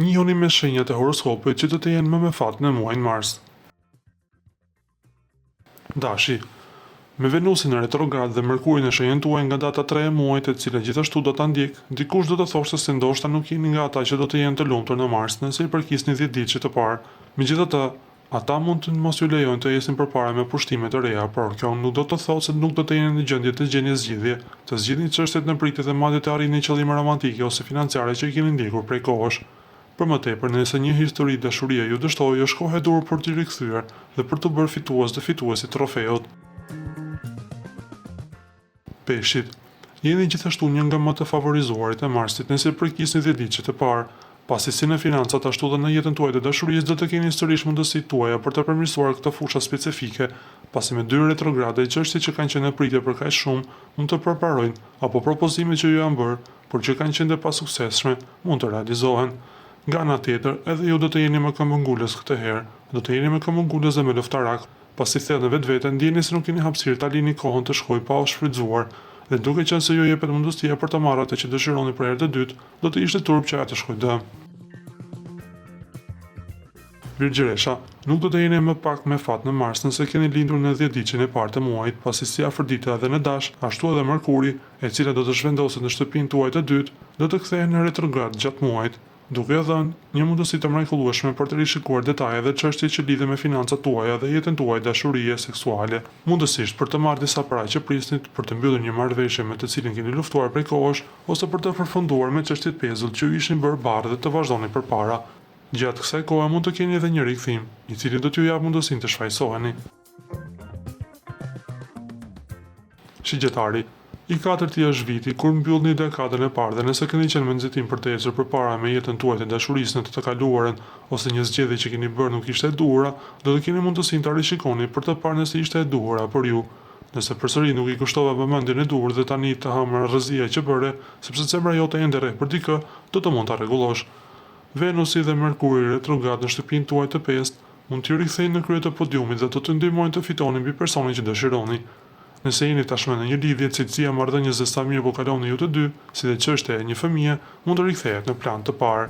Njihuni me shenjat e horoskopit që do të jenë më me fat në muajin mars. Dashi, me Venusin në retrograd dhe Mërkurin në shenjën tuaj nga data 3 e muajit, e cila gjithashtu do ta ndjek, dikush do të thoshte se ndoshta nuk jeni nga ata që do të jenë të lumtur në mars nëse i përkisni 10 ditësh të parë. Megjithatë, ata mund të mos ju lejojnë të jesin përpara me pushtime të reja, por kjo nuk do të thotë se nuk do të jeni në gjendje të gjeni zgjidhje, të zgjidhni çështjet në pritje dhe madje të arrini qëllime romantike ose financiare që keni ndjekur prej kohësh. Për më tepër, nëse një histori dashurie ju dështoi, është kohë e dur për t'i rikthyer dhe për të bërë fitues dhe fituesi trofeut. Peshqit, jeni gjithashtu një nga më të favorizuarit e marsit nëse përkisni 10 ditësh të parë. Pasi si në financat ashtu dhe në jetën tuaj të dashurisë do të keni sërish mundësitë tuaja për të përmirësuar këtë fusha specifike, pasi me 2 retrograde çështjet që kanë qenë në pritje për kaq shumë mund të përparojnë apo propozimet që ju janë bërë, por që kanë qenë të pasuksesshme, mund të realizohen. Nga ana tjetër, edhe ju do të jeni më këmbëngulës këtë herë, do të jeni më këmbëngulës dhe më luftarak, pasi thellë në vetvete ndjeni se nuk keni hapësirë ta lini kohën të shkojë pa u shfrytzuar, dhe duke qenë se ju jepet mundësia për të marrë atë që dëshironi për herë të dytë, do të ishte turp që atë shkojë dëm. Virgjëresha, nuk do të jeni më pak me fat në mars nëse keni lindur në 10 ditën e parë të muajit, pasi si Afrodita dhe në dash, ashtu edhe Mërkuri, e cila do të zhvendoset në shtëpinë tuaj të dytë, do të kthehen në retrograd gjatë muajit, duke dhënë një mundësi të mrekullueshme për të rishikuar detaje dhe çështje që lidhen me financat tuaja dhe jetën tuaj dashurie seksuale, mundësisht për të marrë disa parë që prisnit, për të mbyllur një marrëveshje me të cilën keni luftuar prej kohësh, ose për të përfunduar me çështjet pezull që ju ishin bërë barë dhe të vazhdoni përpara. Gjatë kësaj kohe mund të keni edhe një rikthim, i cili do t'ju jap mundësinë të shfaqsoheni. Shigjetari, i katërti është viti kur mbyllni dekadën e parë dhe nëse keni qenë me nxitim për të ecur përpara me jetën tuaj të dashurisë në të kaluarën ose një zgjedhje që keni bërë nuk ishte e duhura, do të keni mundësinë ta rishikoni për të parë nëse ishte e duhura për ju. Nëse përsëri nuk i kushtova vëmendjen e duhur dhe tani të hamër rrëzia që bëre, sepse zemra jote ende rreh për dikë, do të mund ta rregullosh. Venusi dhe Mërkuri retrograd në shtëpinë tuaj të pestë mund t'ju rikthejnë në krye të podiumit dhe do të ndihmojnë të fitoni mbi personin që dëshironi. Nëse jeni tashmë në një lidhje, cilësia marrëdhënies dhe sa mirë po kaloni ju të dy, si dhe çështja e një fëmie, mund të rikthehet në plan të parë.